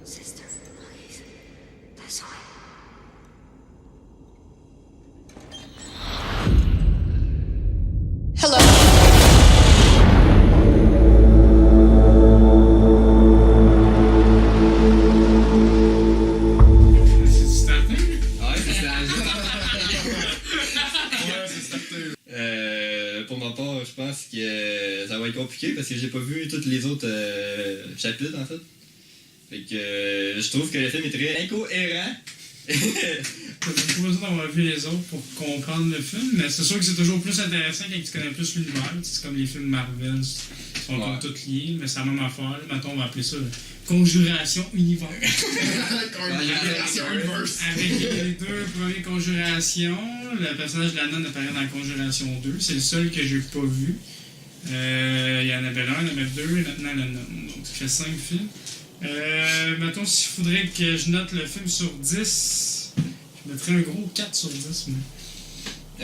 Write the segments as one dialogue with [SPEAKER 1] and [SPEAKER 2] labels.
[SPEAKER 1] Sister, please. This way.
[SPEAKER 2] Hello.
[SPEAKER 3] C'est starté?
[SPEAKER 4] Ouais, c'est ça.
[SPEAKER 3] Ouais, c'est starté.
[SPEAKER 4] Pour ma part, je pense que ça va être compliqué parce que j'ai pas vu tous les autres chapitres en fait. Fait que je trouve que le film est très incohérent.
[SPEAKER 3] T'as pas besoin d'avoir vu les autres pour comprendre le film, mais c'est sûr que c'est toujours plus intéressant quand tu connais plus l'univers. C'est comme les films Marvel, ils sont comme tous liés, mais c'est la même affaire. Maintenant, on va appeler ça Conjuration Univers.
[SPEAKER 5] Conjuration Universe.
[SPEAKER 3] Avec les deux premières conjurations, le personnage de la nonne apparaît dans Conjuration 2. C'est le seul que j'ai pas vu. Il y en avait un, il y en avait deux, et maintenant la nonne. Donc ça fait 5 films. Mettons, s'il faudrait que je note le film sur 10, je mettrais un gros 4 sur 10. Moi.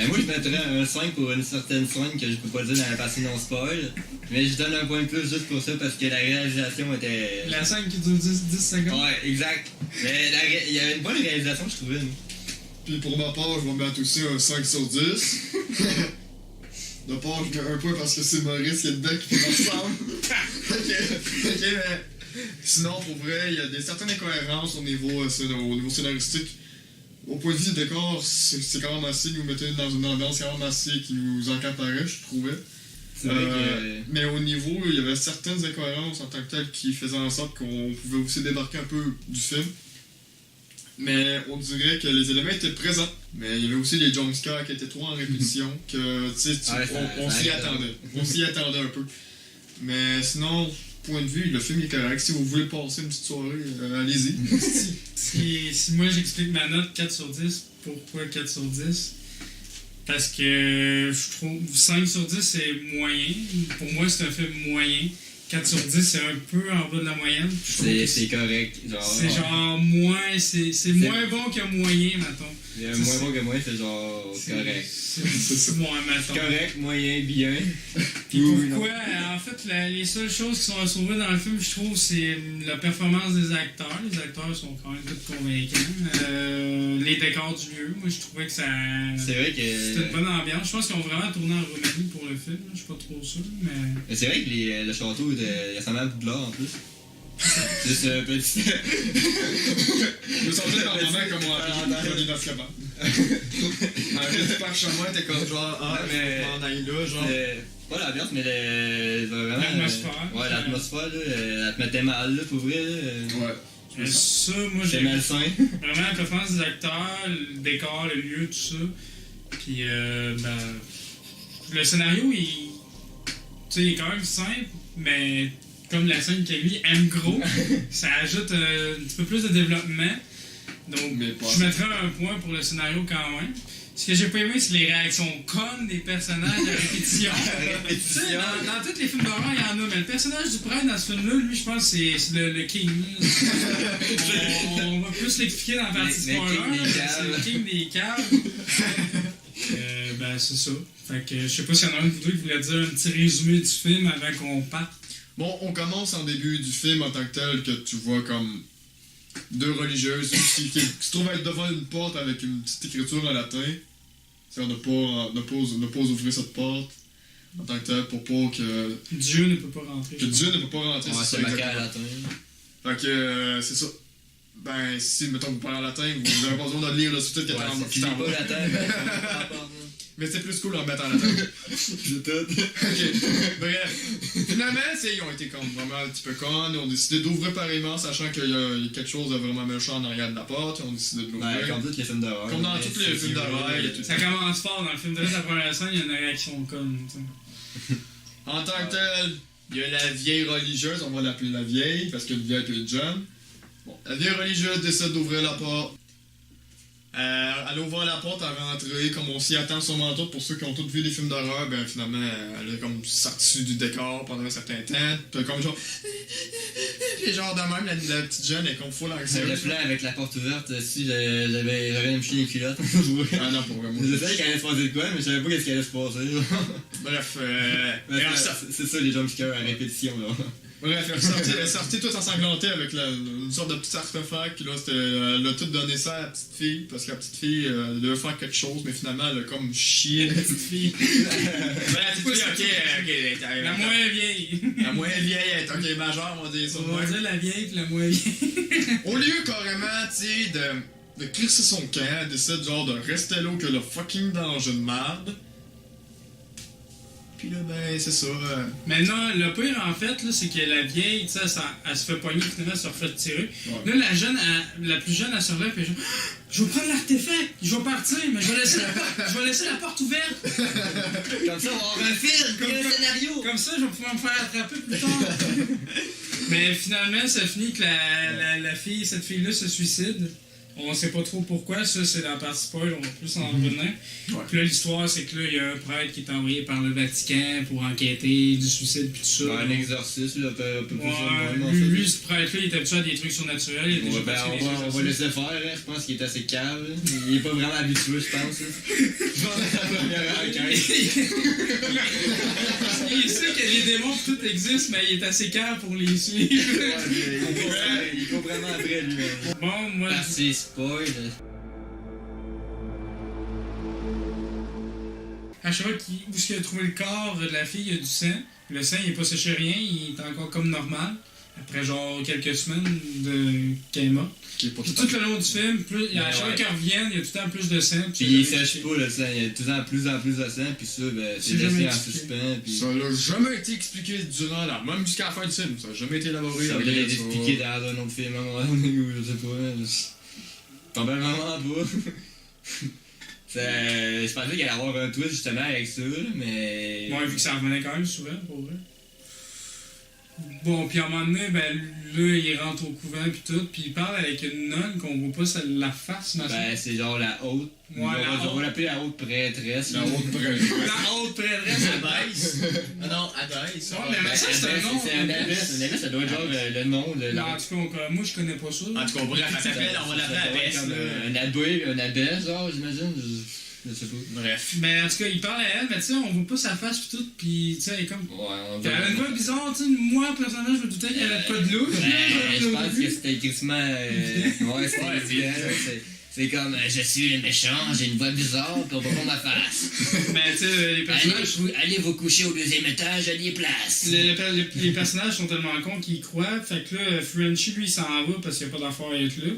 [SPEAKER 4] Moi je mettrais un 5 pour une certaine scène que je peux pas dire dans la partie non spoil. Mais je donne un point de plus juste pour ça parce que la réalisation était.
[SPEAKER 3] La scène qui dure 10 secondes.
[SPEAKER 4] Ouais, exact. Mais il y avait une bonne réalisation, je trouvais.
[SPEAKER 5] Puis pour ma part, je vais mettre aussi un 5 sur 10. De part, je mets un point parce que c'est Maurice qui est dedans qui fait l'ensemble. ok, mais sinon, pour vrai, il y a certaines incohérences au niveau scénaristique. Au point de vue du décor, c'est quand même assez, nous mettait dans une ambiance quand même assez qui nous encaparait, je trouvais.
[SPEAKER 4] C'est vrai que.
[SPEAKER 5] Mais au niveau, il y avait certaines incohérences en tant que telles qui faisaient en sorte qu'on pouvait aussi débarquer un peu du film. Mais on dirait que les éléments étaient présents. Mais il y avait aussi les jumpscares qui étaient trop en répétition, que tu sais, on s'y attendait. On s'y attendait un peu. Mais sinon, point de vue, le film est correct. Si vous voulez passer une petite soirée, allez-y.
[SPEAKER 3] Si moi j'explique ma note 4 sur 10, pourquoi 4 sur 10? Parce que je trouve 5 sur 10 c'est moyen. Pour moi c'est un film moyen. 4 sur 10 c'est un peu en bas de la moyenne.
[SPEAKER 4] C'est correct.
[SPEAKER 3] C'est genre moins. C'est moins bon que moyen, mettons.
[SPEAKER 4] Moins bon que moi, c'est genre correct.
[SPEAKER 3] C'est moins, mettons.
[SPEAKER 4] Correct, moyen, bien.
[SPEAKER 3] Puis pourquoi? En fait, les seules choses qui sont à sauver dans le film, je trouve, c'est la performance des acteurs. Les acteurs sont quand même tous convaincants. Les décors du lieu, moi, je trouvais que ça...
[SPEAKER 4] C'est vrai que...
[SPEAKER 3] C'était une bonne ambiance. Je pense qu'ils ont vraiment tourné en Roumanie pour le film. Je suis pas trop sûr, mais...
[SPEAKER 4] Mais c'est vrai que le château, il y a sa map de l'or en plus. Juste un petit...
[SPEAKER 5] Je me sentais dans le moment comme on a Johnny Nascaba. Avec du parchemin, t'es comme genre,
[SPEAKER 4] mais
[SPEAKER 5] on aille là, genre.
[SPEAKER 4] Pas l'ambiance, mais vraiment...
[SPEAKER 3] L'atmosphère.
[SPEAKER 4] Ouais, l'atmosphère, là, elle te mettait mal, là, pour vrai.
[SPEAKER 5] Ouais.
[SPEAKER 3] Ça, moi,
[SPEAKER 4] C'est
[SPEAKER 3] j'ai...
[SPEAKER 4] malsain.
[SPEAKER 3] Vraiment, la performance des acteurs, le décor, le lieu, tout ça. Puis, le scénario, il est quand même simple, mais comme la scène que lui aime gros, ça ajoute un petit peu plus de développement. Donc, je mettrais un point pour le scénario quand même. Ce que j'ai pas aimé, c'est les réactions connes des personnages à répétition. Tu sais, dans tous les films d'horreur, il y en a, mais le personnage du prêtre dans ce film-là, lui, je pense que c'est le king. On va plus l'expliquer dans la partie spoiler. C'est le king des caves. C'est ça. Fait que je sais pas s'il y en a un de vous deux qui voulait dire un petit résumé du film avant qu'on parte.
[SPEAKER 5] Bon, on commence en début du film en tant que tel que tu vois comme deux religieuses qui se trouvent être devant une porte avec une petite écriture en latin. C'est-à-dire ne pas ouvrir cette porte en tant que tel pour pas que...
[SPEAKER 3] Dieu ne peut pas rentrer.
[SPEAKER 5] Que Dieu ne peut pas rentrer.
[SPEAKER 4] Ouais, c'est marqué à latin.
[SPEAKER 5] Fait que c'est ça. Ben, si, mettons, vous parlez en latin, vous n'avez pas besoin de lire le sous-titre
[SPEAKER 4] qui t'en pas latin,
[SPEAKER 5] mais c'est plus cool de le mettre en latin.
[SPEAKER 4] Je tout.
[SPEAKER 5] Ok. Bref. Finalement, ils ont été comme vraiment un petit peu cons. Ils ont décidé d'ouvrir pareillement, sachant qu'il y a quelque chose de vraiment méchant en arrière de la porte. Ils ont décidé de l'ouvrir.
[SPEAKER 4] Comme tous les films d'horreur.
[SPEAKER 5] Comme dans tous les films d'horreur.
[SPEAKER 3] Ça commence fort dans le film. Dès la première scène, il y a une réaction conne.
[SPEAKER 5] En tant que tel, il y a la vieille religieuse, on va l'appeler la vieille, parce que le vieil est jeune. Bon, la vieille religieuse décide d'ouvrir la porte. Elle ouvre la porte à rentrer, comme on s'y attend sûrement tout. Pour ceux qui ont tous vu les films d'horreur, ben finalement, elle est comme sortie du décor pendant un certain temps. Puis comme genre... Puis genre de même, la petite jeune est comme full anxieuse.
[SPEAKER 4] Le plan avec la porte ouverte, si j'aurais me chier les culottes.
[SPEAKER 5] Ah non, pour vraiment.
[SPEAKER 4] Je savais qu'il allait se passer de quoi, mais je savais pas qu'est-ce qui allait se passer.
[SPEAKER 5] Bref,
[SPEAKER 4] c'est ça les jumpscares à répétition, là.
[SPEAKER 5] Bref, elle est sortie toute ensanglantée avec une sorte de petit artefact. Puis là, elle a tout donné ça à la petite fille. Parce que la petite fille devait faire quelque chose, mais finalement, elle a comme chié la petite fille. La petite fille, ok.
[SPEAKER 3] La moins vieille.
[SPEAKER 5] La moins vieille, elle est ok, majeure, on va dire ça.
[SPEAKER 3] On va dire la vieille pis la moins vieille.
[SPEAKER 5] Au lieu carrément, tu sais, de crisser son camp, elle décide genre de rester là que le fucking danger de merde. Puis là, ben, c'est ça.
[SPEAKER 3] Mais non, le pire en fait, là, c'est que la vieille, tu sais, elle se fait pogner, finalement, elle se refait tirer.
[SPEAKER 5] Ouais.
[SPEAKER 3] Là, la plus jeune, elle se relève, et je vais prendre l'artefact, je vais partir, mais je vais laisser la porte ouverte.
[SPEAKER 4] Comme ça, on va avoir un film, puis un scénario.
[SPEAKER 3] Comme ça, je vais pouvoir me faire attraper plus tard. Mais finalement, ça finit que cette fille-là se suicide. On sait pas trop pourquoi, ça c'est dans la partie spoil, on va plus en revenir.
[SPEAKER 5] Ouais.
[SPEAKER 3] Puis là, l'histoire, c'est que là, il y a un prêtre qui est envoyé par le Vatican pour enquêter du suicide puis tout ça.
[SPEAKER 4] Un exorcisme, là, un peu plus
[SPEAKER 3] Ouais, lui, ce prêtre-là, il est habitué à des trucs surnaturels. Il a déjà
[SPEAKER 4] Ouais, ben,
[SPEAKER 3] passé des
[SPEAKER 4] on va
[SPEAKER 3] exorcismes.
[SPEAKER 4] laisser faire, hein. Je pense qu'il est assez calme. Il est pas vraiment habitué, je pense. Je pense que c'est la première enquête.
[SPEAKER 3] Il sait que les démons tout existent, mais il est assez calme pour les suivre.
[SPEAKER 4] Il faut vraiment après lui.
[SPEAKER 3] Bon, moi,
[SPEAKER 4] Assez spoil.
[SPEAKER 3] à chaque fois où est-ce qu'il a trouvé le corps de la fille, il y a du sang. Le sang, il est pas séché rien, il est encore comme normal. Après genre quelques semaines qu'elle est morte. Puis tout le long du film, à chaque fois qu'ils reviennent, il y a tout le temps plus de sang.
[SPEAKER 4] Puis il sèche pas le sang, il y a tout le temps plus en plus de sang, puis ça, ben, c'est laissé en suspens. Puis...
[SPEAKER 5] Ça n'a jamais été expliqué durant même jusqu'à la fin du film. Ça n'a jamais été élaboré.
[SPEAKER 4] Ça va être expliqué dans un autre film, à un moment donné, ou je sais pas. Probablement pas. Je pensais qu'il allait avoir un twist justement avec ça, mais.
[SPEAKER 3] Ouais, vu que ça revenait quand même souvent, pour vrai. Bon, puis à un moment donné, ben là, il rentre au couvent puis tout, puis il parle avec une nonne qu'on voit pas la face, machin.
[SPEAKER 4] Ben, c'est genre la haute.
[SPEAKER 3] Ouais,
[SPEAKER 4] on va l'appeler la haute prêtresse.
[SPEAKER 5] La haute prêtresse.
[SPEAKER 3] La haute prêtresse,
[SPEAKER 5] Adès. Ah non, Adès.
[SPEAKER 3] Ouais, mais ça, c'est un nom.
[SPEAKER 4] C'est un abbesse. Un abbesse, ça doit être genre le nom de
[SPEAKER 3] En tout cas, moi, je connais pas ça.
[SPEAKER 5] En tout cas, bref, elle s'appelle, on va l'appeler Adès.
[SPEAKER 4] Un abbé, un abbesse, genre, j'imagine. Je sais pas.
[SPEAKER 5] Bref.
[SPEAKER 3] Mais en tout cas, il parle à elle, mais tu sais, on voit pas sa face pis tout, pis tu sais, elle est comme.
[SPEAKER 4] Ouais, on
[SPEAKER 3] Elle a une voix bizarre, tu sais, moi, personnellement, je me doutais qu'elle avait pas de loup.
[SPEAKER 4] Je pense que c'était écritement. Ouais, c'était évident. C'est comme, je suis le méchant, j'ai une voix bizarre, pis on va voir ma face.
[SPEAKER 3] Mais tu sais, les personnages.
[SPEAKER 4] Allez vous coucher au deuxième étage, à des places.
[SPEAKER 3] Les personnages sont tellement cons qu'ils y croient. Fait que là, Frenchy, lui, il s'en va parce qu'il n'y a pas d'affaire à être là.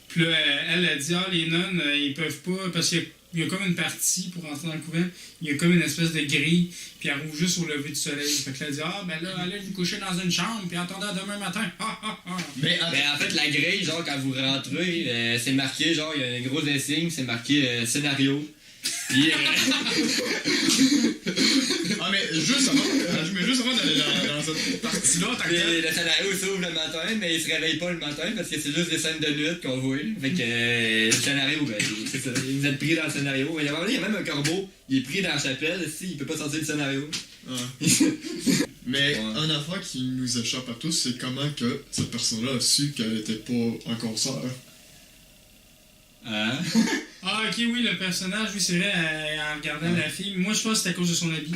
[SPEAKER 3] Puis là, elle a dit, les nonnes, ils peuvent pas, parce qu'il y a comme une partie pour rentrer dans le couvent, il y a comme une espèce de grille, puis elle roule juste au lever du soleil. Fait que là, elle dit, ben là, allez vous coucher dans une chambre, puis attendez à demain matin.
[SPEAKER 4] Mais en fait, la grille, genre, quand vous rentrez, c'est marqué, genre, il y a un gros insigne, c'est marqué scénario. Puis,
[SPEAKER 5] Ah, mais juste avant d'aller dans cette partie-là,
[SPEAKER 4] le scénario s'ouvre le matin, mais il se réveille pas le matin parce que c'est juste des scènes de nuit qu'on voit. Fait que le scénario, ben, c'est ça. Vous êtes pris dans le scénario. Mais il y a même un corbeau, il est pris dans la chapelle, il peut pas sortir du scénario.
[SPEAKER 5] Ouais. Mais un affaire qui nous échappe à tous, c'est comment que cette personne-là a su qu'elle était pas encore sœur.
[SPEAKER 4] Hein?
[SPEAKER 3] Ah, ok, oui, le personnage, oui, c'est vrai, en regardant la fille. Moi, je pense que c'est à cause de son habit.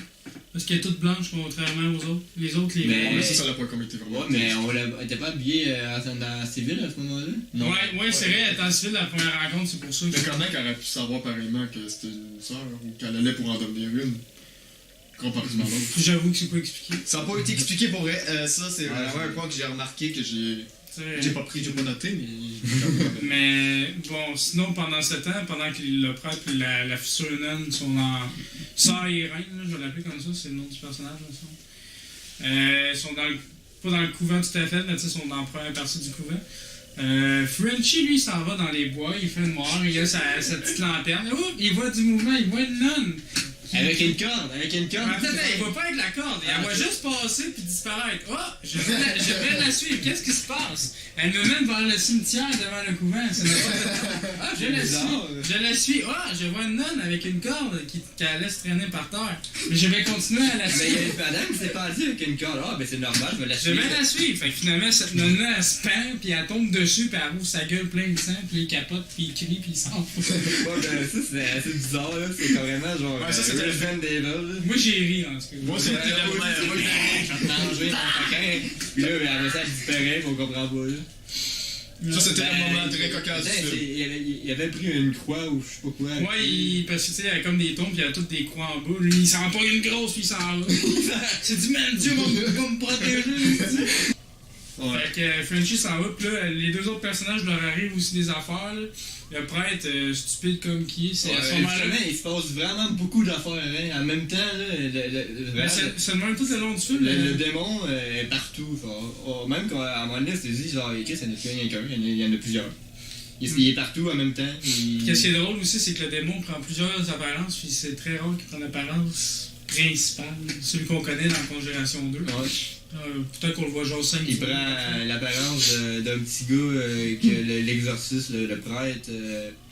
[SPEAKER 3] Parce qu'elle est toute blanche, contrairement aux autres. Les autres, les
[SPEAKER 4] Mais-
[SPEAKER 5] Mais ça l'a pas comme été vraiment.
[SPEAKER 4] Ouais, mais elle était pas habillée dans civil à ce moment-là?
[SPEAKER 5] Non.
[SPEAKER 3] Ouais, c'est vrai, elle est en civil la première rencontre, c'est pour ça.
[SPEAKER 5] Mais comment qu'elle aurait pu savoir pareillement que c'était une sœur ou qu'elle allait pour en devenir une? Comparativement à l'autre.
[SPEAKER 3] J'avoue que c'est pas expliqué.
[SPEAKER 5] Ça n'a pas été expliqué pour vrai. Ça, c'est vraiment un point que j'ai remarqué que j'ai pas noté, mais.
[SPEAKER 3] Mais bon, sinon, pendant ce temps, pendant que le prêtre et la future nonne sont en. Sœur et reine, là, je vais l'appeler comme ça, c'est le nom du personnage, ils sont pas dans le couvent tout à fait, mais tu sais, ils sont dans la première partie du couvent. Frenchy, lui, s'en va dans les bois, il fait noir, il a sa petite lanterne. Oh, il voit du mouvement, il voit une nonne.
[SPEAKER 4] Avec une corde.
[SPEAKER 3] Attends, il voit pas avec la corde, elle va juste passer puis disparaître. Oh, je vais la suivre. Qu'est-ce qui se passe? Elle me mène vers le cimetière devant le couvent. Je la suis. Ah, je vois une nonne avec une corde qui allait se traîner par terre. Mais je vais continuer à la
[SPEAKER 4] Mais
[SPEAKER 3] suivre.
[SPEAKER 4] madame qui s'est passée avec une corde. Ah, ben c'est normal, je vais la
[SPEAKER 3] Je
[SPEAKER 4] suivre.
[SPEAKER 3] vais la suivre. Fait que finalement, cette nonne-là, elle se pend, puis elle tombe dessus, puis elle ouvre sa gueule pleine de sang, puis il capote, puis il crie, puis il s'en fout.
[SPEAKER 4] Ouais, ben ça, c'est assez bizarre, là. C'est carrément genre.
[SPEAKER 5] Ouais, ça, c'était
[SPEAKER 4] Resident Evil, là.
[SPEAKER 3] Moi, j'ai ri, en tout cas.
[SPEAKER 5] Moi, c'était la première.
[SPEAKER 4] Manger dans le coquin. Puis là, ben, après ça, elle disparaît, on comprend pas, là.
[SPEAKER 5] Ça, c'était
[SPEAKER 4] Ben,
[SPEAKER 5] un moment très cocasse du
[SPEAKER 4] ben,
[SPEAKER 5] film.
[SPEAKER 4] il avait pris une croix ou je sais pas quoi.
[SPEAKER 3] Ouais, parce que tu sais, il y avait comme des tombes, puis il y avait toutes des croix en bas. Lui, il s'en pas une grosse, puis il s'en va. C'est dit, man, Dieu va me protéger.
[SPEAKER 5] Ouais.
[SPEAKER 3] Fait que Frenchie s'en va, pis là, les deux autres personnages leur arrivent aussi des affaires. Là. Le prêtre, stupide comme qui est, c'est à ce moment-là.
[SPEAKER 4] Justement, il se passe vraiment beaucoup d'affaires, hein. En même temps, là,
[SPEAKER 3] Mais c'est le même tout le long du film.
[SPEAKER 4] le démon est partout. Même quand à un moment donné, tu te dis, genre, Chris, il n'y en a plus rien qu'un, il y en a plusieurs. Il est partout en même temps.
[SPEAKER 3] Qu'est-ce qui est drôle aussi, c'est que le démon prend plusieurs apparences, puis c'est très rare qu'il prenne l'apparence principale, celui qu'on connaît dans Conjuration 2.
[SPEAKER 4] Ouais.
[SPEAKER 3] Peut-être qu'on le voit genre 5
[SPEAKER 4] Il prend l'apparence d'un petit gars que l'exorciste, le prêtre,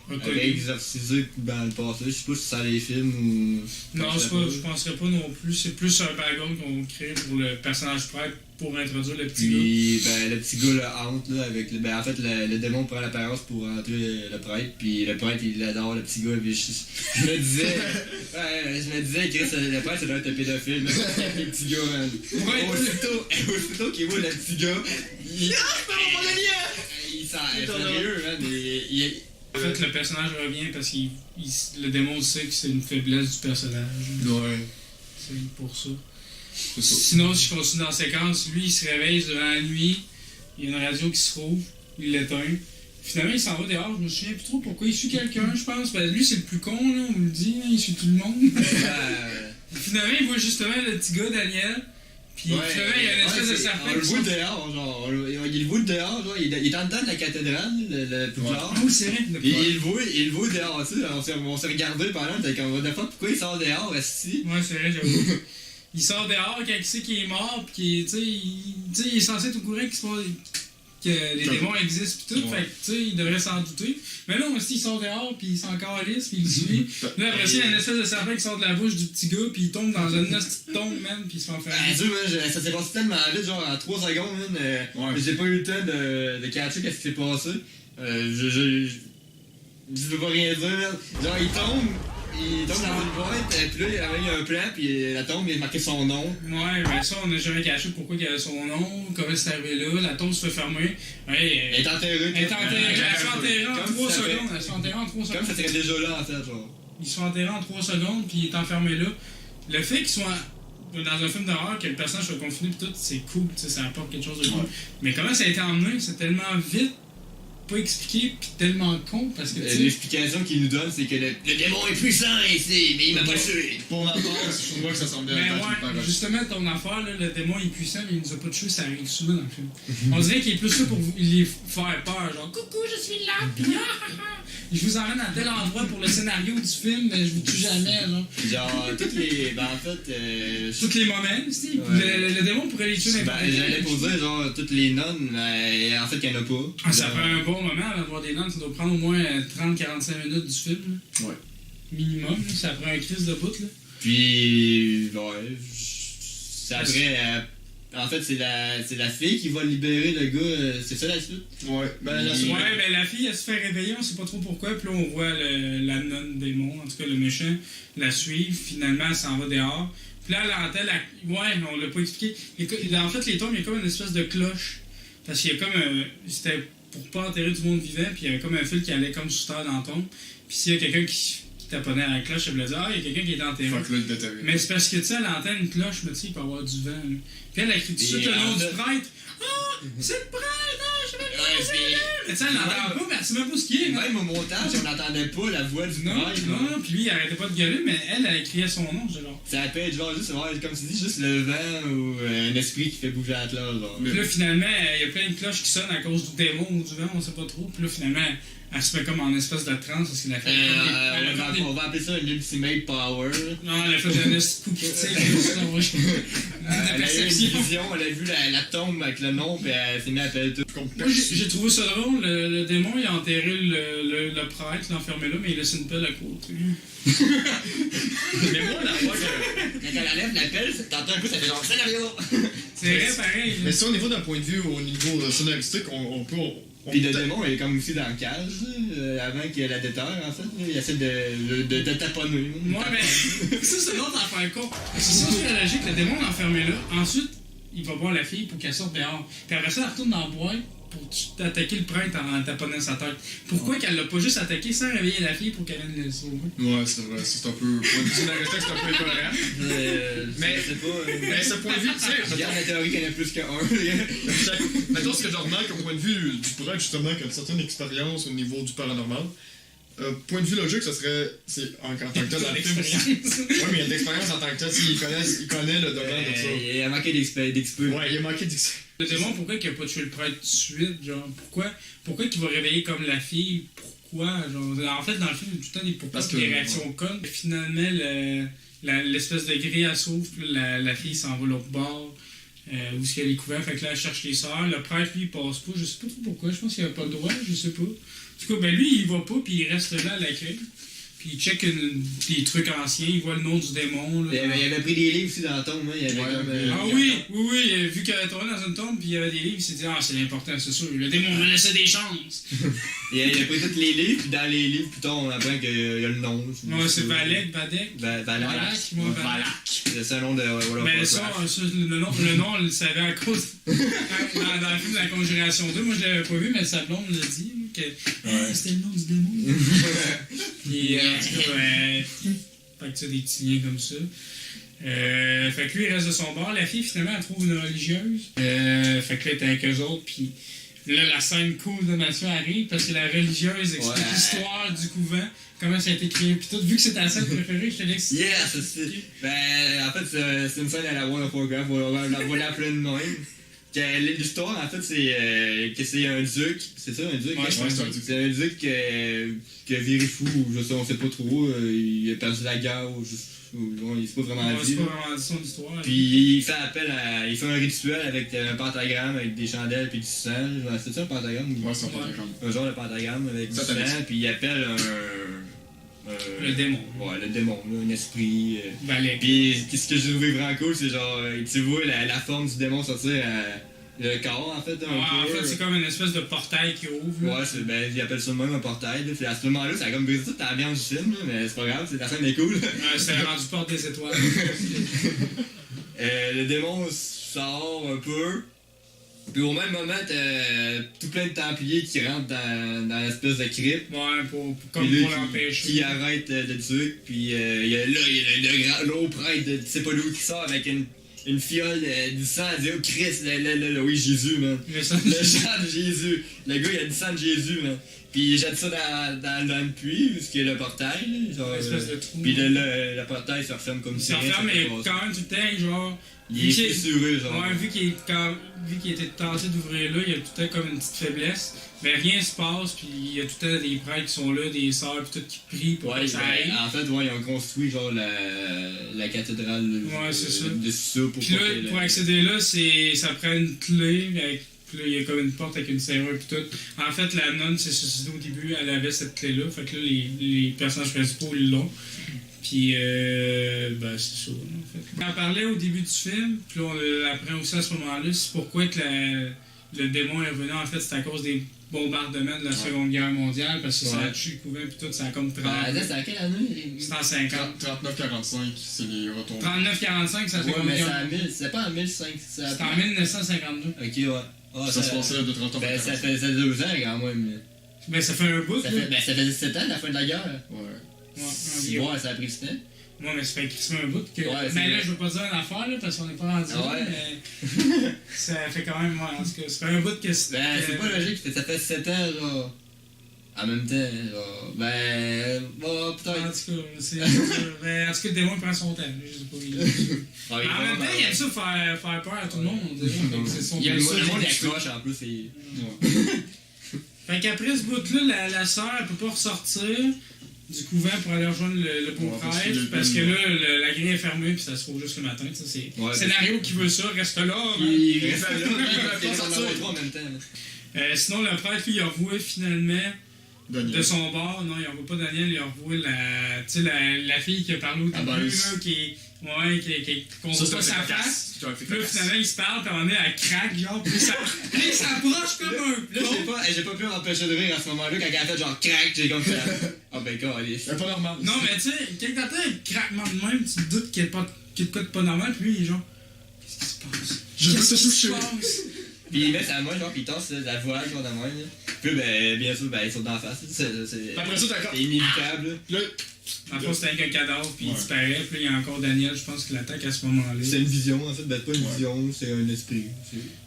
[SPEAKER 4] avait exorcisé dans le passé. Je sais pas si c'est dans les films ou.
[SPEAKER 3] Non, je penserais pas non plus. C'est plus un background qu'on crée pour le personnage prêtre pour introduire le petit gars.
[SPEAKER 4] Puis, ben, le petit gars le hante, là, avec ben, en fait, le démon prend l'apparence pour entrer le prêtre, puis le prêtre, il adore le petit gars, puis je me disais, Chris, le prêtre, ça doit être un pédophile, mais c'est le petit gars, man. Aussitôt qu'il voit le petit gars, il s'en sérieux, man,
[SPEAKER 3] En fait, le personnage revient parce que le démon sait que c'est une faiblesse du personnage.
[SPEAKER 5] Ouais.
[SPEAKER 3] C'est pour ça.
[SPEAKER 5] C'est ça.
[SPEAKER 3] Sinon, si je continue dans la séquence, lui, il se réveille durant la nuit, il y a une radio qui se rouvre, il l'éteint. Finalement, il s'en va dehors, je me souviens plus trop pourquoi il suit quelqu'un, je pense. Ben, lui, c'est le plus con, là, on le dit, là, il suit tout le monde. Finalement, il voit justement le petit gars, Daniel. Puis finalement, il y a une espèce de serpent.
[SPEAKER 4] On le voit dehors, genre. Il le voit dehors, genre. Il est en dedans de la cathédrale, le pouvoir.
[SPEAKER 3] Ah oui, c'est vrai.
[SPEAKER 4] Il le voit dehors, tu sais. On s'est regardé pendant, t'es comme, what the fuck, pourquoi il sort dehors, esti?
[SPEAKER 3] Ouais, c'est vrai, j'avoue. Il sort dehors quand il sait qu'il est mort, pis qu'il il est censé être au courant que les démons existent pis tout, fait que tu sais, il devrait s'en douter. Mais là, aussi, il sort dehors, pis il s'en calisse, pis il le suit. Là, après ça, il y a une espèce de serpent qui sort de la bouche du petit gars, pis il tombe dans une petite tombe, man, pis il se fait enfermer.
[SPEAKER 4] Ah, Dieu, man, ça s'est passé tellement vite, genre en 3 secondes, man. J'ai pas eu le temps de catcher qu'est-ce qui s'est passé. Je peux pas rien dire, man. Genre, il tombe dans une boîte, puis là, il y a un plan, puis la tombe, il a marqué son nom.
[SPEAKER 3] Ouais, ben ça, on n'a jamais caché pourquoi il y avait son nom, comment c'est arrivé là, la tombe se fait fermer. Ouais,
[SPEAKER 4] Elle est enterrée.
[SPEAKER 3] elle se fait enterrer en
[SPEAKER 4] Comme
[SPEAKER 3] 3
[SPEAKER 4] ça fait-
[SPEAKER 3] secondes. Elle se fait enterrer en 3
[SPEAKER 4] Comme
[SPEAKER 3] secondes.
[SPEAKER 4] ça serait déjà là, en fait, genre.
[SPEAKER 3] Il se fait enterrer en 3 secondes, puis il est enfermé là. Le fait qu'il soit dans un film d'horreur, que le personnage soit confiné, pis tout, c'est cool, tu sais, ça apporte quelque chose de cool. Mais comment ça a été emmené, c'est tellement vite, pas expliqué, pis tellement con, parce que tu sais.
[SPEAKER 4] L'explication qu'il nous donne, c'est que le démon est puissant ici, mais il m'a pas tué.
[SPEAKER 5] Pour ma part, je trouve que ça semble bien.
[SPEAKER 3] Mais ouais, justement, ton affaire, là, le démon est puissant, mais il nous a pas tué, ça arrive souvent dans le film. On dirait qu'il est plus là pour les faire peur, genre coucou, je suis là, pis je vous emmène à tel endroit pour le scénario du film, mais je vous tue jamais, là.
[SPEAKER 4] Genre, toutes les. Ben, en fait.
[SPEAKER 3] Tous les moments, Steve.
[SPEAKER 4] Ouais.
[SPEAKER 3] Le démon pourrait les tuer n'importe
[SPEAKER 4] Ben, j'allais poser, genre, toutes les nonnes, mais en fait, il y en a pas.
[SPEAKER 3] Ah, ça prend un bon moment avant de voir des nonnes, ça doit prendre au moins 30-45 minutes du film. Là.
[SPEAKER 4] Ouais.
[SPEAKER 3] Minimum, là. Ça prend un crise de bout. Là.
[SPEAKER 4] Puis, ouais. C'est après. En fait, c'est la fille qui va libérer le gars. C'est ça la suite?
[SPEAKER 5] Ouais. Ben, la
[SPEAKER 3] Ouais, ben la fille, elle se fait réveiller, on sait pas trop pourquoi, puis là, on voit la nonne démon, en tout cas le méchant, la suivre, finalement, elle s'en va dehors. Puis là, l'antenne, ouais, mais on l'a pas expliqué. En fait, les tombes, il y a comme une espèce de cloche. Parce qu'il y a comme c'était pour pas enterrer du monde vivant, puis il y avait comme un fil qui allait comme sous terre dans la tombe. Puis s'il y a quelqu'un qui taponnait à la cloche, elle voulait dire, ah, il y a quelqu'un qui est enterré.
[SPEAKER 5] Fait que là, il détermine.
[SPEAKER 3] Mais c'est parce que, tu sais, à l'antenne, une cloche, mais tu sais, il peut y avoir du vent. Là. Puis elle a écrit tout de suite le nom du prêtre. Ah, c'est le prêtre! Ah, je vais le Tu sais, elle l'entend pas, mais elle sait même pas ce qu'il est.
[SPEAKER 4] Même au montage, on n'entendait pas la voix du
[SPEAKER 3] Non,
[SPEAKER 4] prêtre.
[SPEAKER 3] non, puis lui, il arrêtait pas de gueuler, mais elle criait son nom, genre.
[SPEAKER 4] Ça peut être genre juste, ouais, comme tu dis, juste le vent ou un esprit qui fait bouger la cloche, genre.
[SPEAKER 3] Puis là, finalement, il y a plein de cloches qui sonnent à cause du démon ou du vent, on sait pas trop. Puis là, finalement, elle se met comme en espèce de transe parce qu'il a fait.
[SPEAKER 4] On va appeler ça un ultimate power.
[SPEAKER 3] Non, elle a fait un espèce de critique,
[SPEAKER 4] Elle a eu une vision, elle a vu la tombe avec le nom, puis elle s'est mise à appeler tout.
[SPEAKER 3] Moi, j'ai trouvé ça drôle. Le démon, il a enterré le prêtre, l'enfermé là, mais il laisse une pelle à côté.
[SPEAKER 4] Mais moi, la fois que. Quand elle enlève la pelle, t'entends un coup, ça fait genre scénario!
[SPEAKER 3] C'est vrai, pareil.
[SPEAKER 5] Mais ça, au niveau d'un point de vue, au niveau scénaristique, on peut.
[SPEAKER 4] Puis le démon, il est comme aussi dans le cage, avant qu'il y ait la déterre, en fait. Il essaie de taponner.
[SPEAKER 3] Ouais, mais ça, c'est l'autre affaire con. C'est ça, c'est la logique. Le démon l'a enfermé là. Ensuite, il va voir la fille pour qu'elle sorte dehors. Puis après ça, elle retourne dans le bois pour attaquer le prêtre en taponnant sa tête. Pourquoi qu'elle l'a pas juste attaqué sans réveiller la fille pour qu'elle vienne le sauver?
[SPEAKER 5] Ouais, c'est vrai, c'est un peu. Point de vue scénaristique, c'est un peu incohérent.
[SPEAKER 4] Mais c'est pas.
[SPEAKER 5] Mais ce point de vue, tu sais.
[SPEAKER 4] Regarde la théorie qu'il y en a plus qu'un.
[SPEAKER 5] Mettons ce que je remarque au point de vue du prêtre, justement, qui a une certaine expérience au niveau du paranormal. Point de vue logique, ça serait. C'est en tant que tel la film. Ouais, mais il y a de l'expérience en tant que tel. Il connaît le domaine de ça.
[SPEAKER 4] Il a manqué d'expert.
[SPEAKER 5] Ouais, il a manqué d'expérience.
[SPEAKER 3] Le démon, pourquoi qu'il a pas tué le prêtre tout de suite? Genre, pourquoi qu'il va réveiller comme la fille? Pourquoi? Genre, en fait, dans le film, il y a tout le temps des pourquoi
[SPEAKER 5] Parce que,
[SPEAKER 3] des réactions connes. Finalement, l'espèce de grille à s'ouvre, puis la fille s'en va l'autre bord. Où est-ce qu'elle est couverte? Fait que là, elle cherche les sœurs. Le prêtre, lui, il passe pas. Je sais pas trop pourquoi. Je pense qu'il a pas le droit. Je sais pas. En tout cas, ben lui, il va pas, puis il reste là à l'accueil. Puis il check des trucs anciens. Il voit le nom du démon. Là,
[SPEAKER 4] il avait pris des livres aussi dans la tombe. Hein. Il avait
[SPEAKER 3] oui. Vu qu'elle avait tourné dans une tombe, puis il y avait des livres, il s'est dit, ah, c'est important, c'est sûr. Le démon me laissait des chances.
[SPEAKER 4] Il a pris tous les livres, puis dans les livres, plus tard, on apprend qu'il y a le nom.
[SPEAKER 3] Ouais, c'est Valek.
[SPEAKER 4] Valak. C'est un nom de.
[SPEAKER 3] Mais ça, le nom, on le savait à cause. Dans le film de la Conjuration 2, moi je l'avais pas vu, mais sa blonde l'a dit. Que c'était le nom du démon. Puis, en tout cas, fait que tu as des petits liens comme ça. Fait que lui, il reste de son bord. La fille, finalement, elle trouve une religieuse. Fait que là, elle est avec eux autres. Puis là, la scène cool de Mathieu arrive parce que la religieuse explique l'histoire du couvent, comment ça a été créé. Puis tout, vu que c'est ta scène préférée, je te laisse.
[SPEAKER 4] Yes, ben, en fait, c'est une scène à la World of Warcraft. On va l'appeler de même. L'histoire, en fait, c'est que c'est un duc. C'est ça, un duc?
[SPEAKER 3] Ouais,
[SPEAKER 4] c'est un duc. C'est un duc qui a viré fou, ou je sais, on sait pas trop. Il a perdu la guerre, ou il sait pas vraiment dit.
[SPEAKER 3] C'est pas vraiment dit son histoire.
[SPEAKER 4] Puis il fait il fait un rituel avec un pentagramme, avec des chandelles puis du sang. C'est ça un pentagramme?
[SPEAKER 5] Ouais, c'est un pentagramme.
[SPEAKER 4] Un genre de pentagramme avec du sang, puis il appelle
[SPEAKER 3] le démon.
[SPEAKER 4] Ouais, le démon, là, un esprit.
[SPEAKER 3] Valek.
[SPEAKER 4] Puis ce que j'ai trouvé vraiment cool, c'est genre, tu vois la forme du démon sortir le corps, en fait.
[SPEAKER 3] En fait, c'est comme une espèce de portail qui ouvre.
[SPEAKER 4] Là. Ouais, ben, ils appellent ça de même un portail. Là. Puis à ce moment-là, ça a comme brisé toute l'ambiance du film, là, mais c'est pas grave, la scène est cool.
[SPEAKER 3] C'était rendu porte des étoiles.
[SPEAKER 4] Le démon sort un peu. Puis au même moment, t'as tout plein de templiers qui rentrent dans l'espèce de crypte.
[SPEAKER 3] Ouais, pour l'empêcher.
[SPEAKER 4] Qui arrête de tuer. Puis il y a le grand l'eau prêtre de tu sais pas d'où qui sort avec une fiole du sang. Elle dit oh Christ, oui Jésus, man. Le sang de Jésus. Le gars, il a du sang de Jésus, man. Puis il jette ça dans le puits, ce qui est le portail. Genre,
[SPEAKER 3] espèce de trou.
[SPEAKER 4] Puis le portail se referme comme
[SPEAKER 3] ça. Ça referme, mais quand même tout le temps, genre.
[SPEAKER 4] Il est fissuré, genre.
[SPEAKER 3] Ouais, vu qu'il était tenté d'ouvrir là, il y a tout le temps comme une petite faiblesse. Mais rien se passe, puis il y a tout le temps des prêtres qui sont là, des sœurs, puis tout qui prient pour que ça aille.
[SPEAKER 4] En fait, ils ont construit genre la cathédrale de ça pour
[SPEAKER 3] puis là, pour accéder là, ça prend une clé avec. Puis là, il y a comme une porte avec une serrure puis tout. En fait, la nonne s'est suicidée au début, elle avait cette clé-là. Fait que là, les personnages principaux l'ont. Puis, ben, c'est ça, en fait. On en parlait au début du film, puis là, on apprend aussi à ce moment-là, c'est pourquoi que le démon est revenu. En fait, c'est à cause des bombardements de la Seconde Guerre mondiale, parce que ça a tué le couvent, puis tout, ça a comme 30.
[SPEAKER 4] C'est à quelle année?
[SPEAKER 3] C'est en 50.
[SPEAKER 5] 39-45, c'est les retombées.
[SPEAKER 3] 39-45, c'est la Seconde Guerre.
[SPEAKER 4] C'est pas en 1500.
[SPEAKER 3] C'est en 1952.
[SPEAKER 4] Ok, ouais.
[SPEAKER 5] Ah, ça se passait de 30 ans.
[SPEAKER 4] Ben, ça fait 2 ans quand même.
[SPEAKER 3] Ben, ça fait un bout,
[SPEAKER 4] ça fait 17 ans, la fin de la guerre.
[SPEAKER 5] Ouais.
[SPEAKER 4] Ouais, ça a pris du temps.
[SPEAKER 3] Moi, mais ça fait crissement un bout que.
[SPEAKER 4] Ouais, c'est
[SPEAKER 3] mais là,
[SPEAKER 4] vrai.
[SPEAKER 3] je veux pas dire une affaire, là, parce qu'on n'est pas rendu là,
[SPEAKER 4] Ouais.
[SPEAKER 3] mais. Ça fait quand même. Ouais, en tout cas, ça fait un bout que.
[SPEAKER 4] Ben, c'est pas logique, ça fait 7 ans, genre. En même temps, genre. Ben. Bon,
[SPEAKER 3] En
[SPEAKER 4] peut-être.
[SPEAKER 3] tout cas, c'est. Mais en tout cas, le démon prend son temps, je sais pas.
[SPEAKER 4] Ah,
[SPEAKER 3] Mais en même temps, il aime ça faire peur à tout le monde, on dirait. Donc, c'est son
[SPEAKER 4] Il y a le
[SPEAKER 3] plaisir.
[SPEAKER 4] monde qui accroche en plus, c'est.
[SPEAKER 3] Fait qu'après ce bout-là, la sœur, elle peut pas ressortir du couvent pour aller rejoindre le beau-frère, parce que là, la grille est fermée, puis ça se trouve juste le matin. Ça, c'est
[SPEAKER 4] Ouais,
[SPEAKER 3] le scénario qui veut ça, reste là.
[SPEAKER 4] Il
[SPEAKER 3] Reste
[SPEAKER 4] reste là, il
[SPEAKER 3] là.
[SPEAKER 4] va pas sortir en même temps.
[SPEAKER 3] Sinon, le prêtre, lui, il a revoué finalement
[SPEAKER 5] Daniel.
[SPEAKER 3] de son bord. Non, il revoue pas Daniel, il a revoué la fille qui a parlé au
[SPEAKER 5] Ah,
[SPEAKER 3] début,
[SPEAKER 5] ben,
[SPEAKER 3] là, qu'on voit pas sa face. Puis là, finalement, il se parle, puis à un moment donné, elle craque, genre, puis il s'approche comme un
[SPEAKER 4] Là, j'ai pas pu m'empêcher de rire à ce moment-là quand elle a fait genre crack, j'ai comme fait. Ah ben, calisse.
[SPEAKER 5] C'est pas normal.
[SPEAKER 3] Non, mais tu sais, quand t'entends un craquement de même, tu te doutes qu'il y a de quoi de pas normal, puis lui, il est genre, qu'est-ce qui se passe?
[SPEAKER 5] Je veux
[SPEAKER 3] Qu'est-ce
[SPEAKER 5] te
[SPEAKER 3] qui se
[SPEAKER 5] toucher.
[SPEAKER 3] passe?
[SPEAKER 4] Puis il met sa main, genre, pis il tasse la voile, genre, de même, là. Puis ben, bien sûr, ben, il saute dans la face. C'est
[SPEAKER 5] Après ça, d'accord.
[SPEAKER 4] inévitable, là.
[SPEAKER 5] Là,
[SPEAKER 3] En fait, c'était avec un cadavre, puis il
[SPEAKER 5] Ouais.
[SPEAKER 3] disparaît, puis là, il y a encore Daniel, je pense, qui l'attaque à ce moment-là.
[SPEAKER 4] C'est une vision, en fait, ben, pas une
[SPEAKER 5] Ouais.
[SPEAKER 4] vision, c'est un esprit.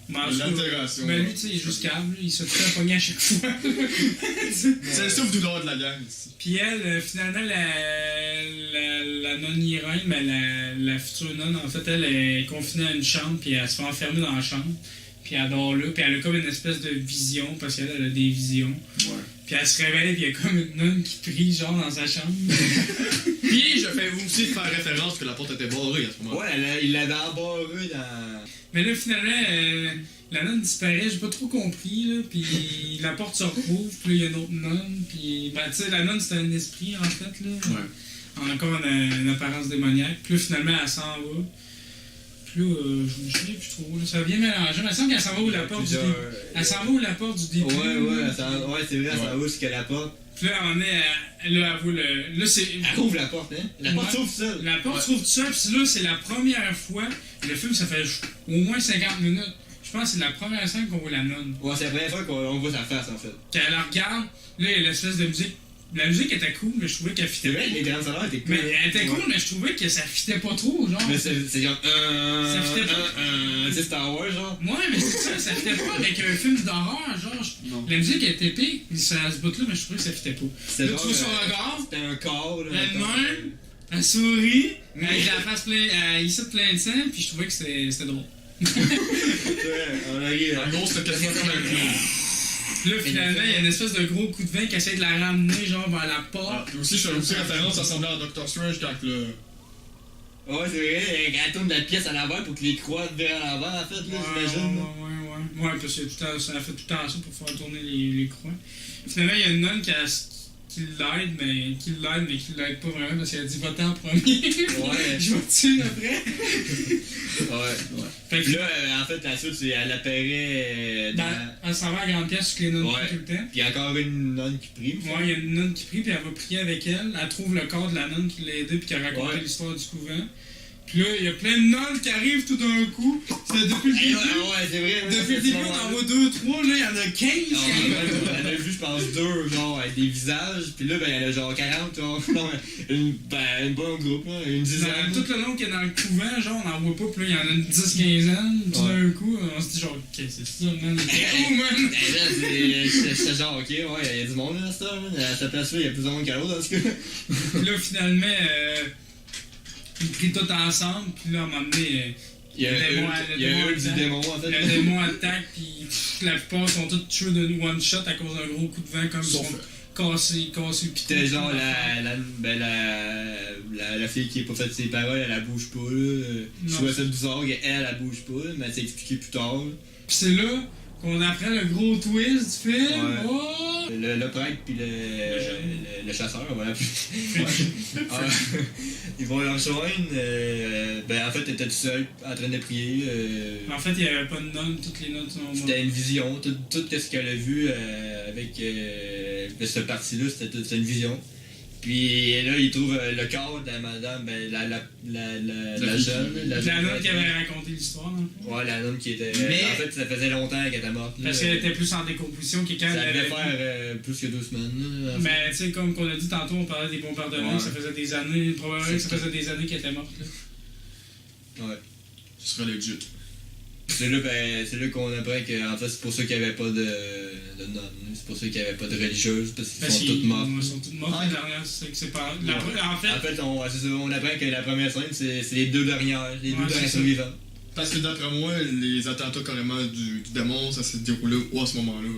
[SPEAKER 3] Mais en tout cas,
[SPEAKER 5] l'altération.
[SPEAKER 3] mais lui, tu sais, il est juste câble, il se fait pogner à chaque fois.
[SPEAKER 5] c'est le souffle douleur de la gang ici.
[SPEAKER 3] Puis elle, finalement, la nonne Irène, mais la future nonne, en fait, elle est confinée à une chambre, puis elle se fait enfermer dans la chambre. Puis elle dort là, puis elle a comme une espèce de vision, parce qu'elle elle a des visions.
[SPEAKER 5] Ouais.
[SPEAKER 3] Puis elle se réveille, puis il y a comme une nonne qui prie, genre, dans sa chambre.
[SPEAKER 5] Puis, je fais aussi faire référence que la porte était barrée à ce moment-là.
[SPEAKER 4] Ouais, il l'avait embarré dans.
[SPEAKER 3] Mais là, finalement, la nonne disparaît, j'ai pas trop compris, là, puis la porte se retrouve, puis là, il y a une autre nonne, puis, ben, tu sais, la nonne, c'est un esprit, en fait, là.
[SPEAKER 5] Ouais.
[SPEAKER 3] Encore une apparence démoniaque. Puis là, finalement, elle s'en va. Puis là, je me souviens plus trop, là, ça vient mélanger. Mais il me semble qu'elle s'en va où la porte du début. Elle s'en va où la porte du début.
[SPEAKER 4] Ouais, c'est vrai, ça ouvre jusqu'à la porte.
[SPEAKER 3] Puis là, on est, elle voit le. Là, c'est.
[SPEAKER 4] Elle ouvre la porte, hein? La porte s'ouvre seule.
[SPEAKER 3] La porte s'ouvre tout seul, puis là, c'est la première fois. Le film, ça fait au moins 50 minutes. Je pense que c'est la première scène qu'on voit la nonne.
[SPEAKER 4] Ouais, c'est la première fois qu'on voit sa face, en fait.
[SPEAKER 3] Quand elle la regarde, là, il y a l'espèce de musique. La musique était cool, mais je trouvais qu'elle
[SPEAKER 4] C'est
[SPEAKER 3] fitait
[SPEAKER 4] vrai,
[SPEAKER 3] pas.
[SPEAKER 4] les grandes sonores étaient cool.
[SPEAKER 3] Mais elle était cool,
[SPEAKER 4] Ouais.
[SPEAKER 3] mais je trouvais que ça fitait pas trop, genre.
[SPEAKER 4] Mais c'est genre.
[SPEAKER 3] Ça fitait pas.
[SPEAKER 4] C'est Star Wars, genre.
[SPEAKER 3] Ouais, mais c'est ça fitait pas avec un film d'horreur, genre.
[SPEAKER 5] Non.
[SPEAKER 3] La musique était épique, ça se bout là, mais je trouvais que ça fitait pas.
[SPEAKER 4] C'était
[SPEAKER 3] Là, tu vois son regard,
[SPEAKER 4] C'était un corps, là.
[SPEAKER 3] elle même, elle sourit, avec la face pleine, il saute plein de sang, puis je trouvais que c'était drôle.
[SPEAKER 4] On a ri,
[SPEAKER 5] En gros, c'était quasiment comme un clown.
[SPEAKER 3] Puis là, finalement, il y a une espèce de gros coup de vin qui essaie de la ramener, genre, vers la
[SPEAKER 5] Ah,
[SPEAKER 3] porte.
[SPEAKER 5] puis aussi, je fais aussi référence à semblant à Doctor Strange quand le.
[SPEAKER 4] Ouais, c'est vrai, elle tourne la pièce à l'envers pour que les croix virent à l'envers, en fait, là, j'imagine.
[SPEAKER 3] Ouais, parce que ça a fait tout le temps ça pour faire tourner les croix. Finalement, il y a une nonne qui l'aide, mais qui l'aide pas vraiment parce qu'elle a dit va en premier.
[SPEAKER 4] Ouais.
[SPEAKER 3] Je vais te tuer après.
[SPEAKER 4] Ouais.
[SPEAKER 3] Fait
[SPEAKER 4] Puis
[SPEAKER 3] que
[SPEAKER 4] là, en fait, la suite, c'est elle apparaît dans.
[SPEAKER 3] elle s'en va à la grande pièce que les nonnes
[SPEAKER 4] Ouais.
[SPEAKER 3] prient tout le temps.
[SPEAKER 4] Puis il y a encore une nonne qui prie.
[SPEAKER 3] Ouais, il y a une nonne qui prie, puis elle va prier avec elle. Elle trouve le corps de la nonne qui l'a aidé, puis qui a raconté
[SPEAKER 4] Ouais.
[SPEAKER 3] l'histoire du couvent. Puis là, il y a plein de nonnes qui arrivent tout d'un coup. C'est depuis le
[SPEAKER 4] Eh,
[SPEAKER 3] début.
[SPEAKER 4] ouais, c'est vrai.
[SPEAKER 3] Depuis le début, on en voit 2, 3, là, il y en a 15.
[SPEAKER 4] On a vu, je pense, 2, genre, avec des visages. Puis là, ben, il y en a genre 40, genre. Non, une bonne groupe, là. Une dizaine.
[SPEAKER 3] Tout le long qu'il y a dans le couvent, genre, on n'en voit pas, puis là, il y en a une 10-15 tout d'un coup, on se dit genre, ok, c'est ça, man. Oh, man!
[SPEAKER 4] Eh, là, c'est genre, ok, ouais, il y a du monde, là, ça, man. À cette place-là, il y a plus de monde qu'à l'autre, dans ce cas.
[SPEAKER 3] Puis là, finalement, ils prient tous ensemble, puis là, à un moment donné,
[SPEAKER 4] Il y a un du démon, en fait.
[SPEAKER 3] le démon attaque, puis la plupart sont tous tués de one shot à cause d'un gros coup de vent, comme ils sont cassés, puis
[SPEAKER 4] C'était genre la fille qui a pas fait ses paroles, elle bouge pas, là. Je
[SPEAKER 3] Non.
[SPEAKER 4] trouvais ça bizarre qu'elle bouge pas, mais elle s'est expliqué plus tard.
[SPEAKER 3] Puis c'est là qu'on apprend le gros twist du film.
[SPEAKER 4] Ouais.
[SPEAKER 3] Oh!
[SPEAKER 4] Le prêtre pis le chasseur, voilà. Ah, ils vont le rejoindre. Ben en fait, elle était toute seule en train de prier.
[SPEAKER 3] En fait, il n'y avait pas de nonne, toutes les nonnes sont mortes.
[SPEAKER 4] C'était une vision. Tout ce qu'elle a vu avec cette partie-là, c'était une vision. Puis là, il trouve le corps de la madame, ben, la jeune.
[SPEAKER 3] La nonne qui avait raconté l'histoire, non?
[SPEAKER 4] Ouais, la nonne qui était.
[SPEAKER 5] Mais-
[SPEAKER 4] En fait, ça faisait longtemps qu'elle était morte.
[SPEAKER 3] Parce qu'elle était plus en décomposition que quand
[SPEAKER 4] Ça
[SPEAKER 3] elle
[SPEAKER 4] devait
[SPEAKER 3] avait.
[SPEAKER 4] faire plus que 2 semaines. Là, en fait.
[SPEAKER 3] Mais tu sais, comme qu'on a dit tantôt, on parlait des bombardements,
[SPEAKER 4] Ouais.
[SPEAKER 3] ça faisait des années, probablement que ça faisait des années qu'elle était morte. Là.
[SPEAKER 4] Ouais.
[SPEAKER 5] Ce serait legit.
[SPEAKER 4] C'est là qu'on apprend que en fait, c'est pour ça qu'il n'y avait pas de nonnes. C'est pour ça qu'il n'y avait pas de religieuses, parce qu'ils sont toutes mortes.
[SPEAKER 3] Ils sont toutes mortes,
[SPEAKER 5] Ah,
[SPEAKER 3] les dernières, c'est que c'est pas. En fait,
[SPEAKER 4] En fait, on apprend que la première scène, c'est les deux dernières,
[SPEAKER 3] Ouais, c'est ça.
[SPEAKER 4] survivants.
[SPEAKER 5] Parce que d'après moi, les attentats carrément du démon, ça s'est déroulé à ce moment-là.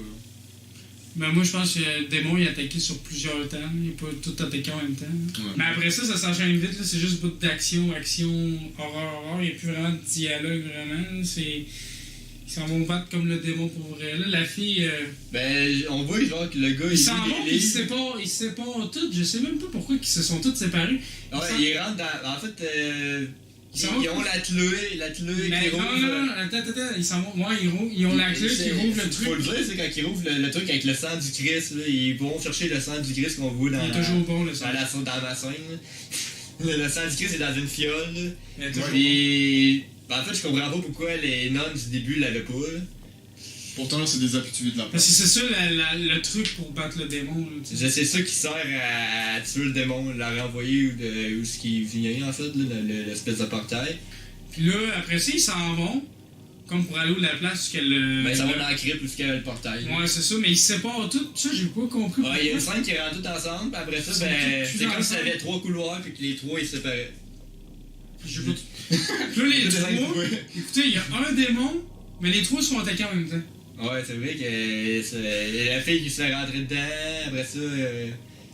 [SPEAKER 3] ben moi je pense que le démon il a attaqué sur plusieurs temps, il n'est pas tout attaqué en même temps.
[SPEAKER 5] Ouais.
[SPEAKER 3] Mais après ça s'enchaîne vite, là, c'est juste beaucoup d'action, action, horreur, il n'y a plus vraiment de dialogue vraiment. C'est. Ils s'en vont battre comme le démon pour vrai. Là, la fille.
[SPEAKER 4] Ben, on voit genre que le gars,
[SPEAKER 3] Ils s'en
[SPEAKER 4] lit
[SPEAKER 3] vont
[SPEAKER 4] des
[SPEAKER 3] pis ils
[SPEAKER 4] livres.
[SPEAKER 3] se séparent tous. Je sais même pas pourquoi ils se sont tous séparés.
[SPEAKER 4] Ouais, il rentre dans. En fait,
[SPEAKER 3] Ils s'en
[SPEAKER 4] ils
[SPEAKER 3] vont-
[SPEAKER 4] ont la clé
[SPEAKER 3] Mais
[SPEAKER 4] qui rouvre.
[SPEAKER 3] non, attends, ils s'en vont. Ouais, ils ont la clé qui rouvre le
[SPEAKER 4] Faut le
[SPEAKER 3] truc.
[SPEAKER 4] dire, c'est quand ils rouvrent le truc avec le sang du Christ, là, ils vont chercher le sang du Christ qu'on voit dans
[SPEAKER 3] Il est toujours bon, le sang.
[SPEAKER 4] dans ma scène. Là. Le sang du Christ est dans une fiole. Là.
[SPEAKER 3] Il est toujours bon.
[SPEAKER 4] Puis, en fait, je comprends pas pourquoi les nonnes du début l'avaient pas. Là.
[SPEAKER 5] Pourtant, c'est des habitués de la
[SPEAKER 3] Parce
[SPEAKER 5] place.
[SPEAKER 3] que c'est ça le truc pour battre le démon. Là, tu sais.
[SPEAKER 4] C'est ça qui sert à tuer le démon, la renvoyer où ce qui vient en fait, là, l'espèce de portail.
[SPEAKER 3] Puis là, après ça, ils s'en vont. Comme pour aller où la place qu'elle.
[SPEAKER 4] Ben, ça va dans la crypte où il y a le portail.
[SPEAKER 3] Ouais, c'est ça, mais ils se séparent tous. Ça, j'ai pas compris.
[SPEAKER 4] Ouais, il y a une scène qui rentre tout ensemble, puis après ça,
[SPEAKER 3] Ils sont
[SPEAKER 4] ben,
[SPEAKER 3] tous
[SPEAKER 4] c'est comme
[SPEAKER 3] ensemble.
[SPEAKER 4] s'il y avait 3 couloirs, puis que les 3 ils se séparaient.
[SPEAKER 3] J'ai pas. Puis là, les trois. Écoutez, il y a un démon, mais les trois sont attaqués en même temps.
[SPEAKER 4] Ouais, c'est vrai que la fille qui se fait rentrer dedans, après ça,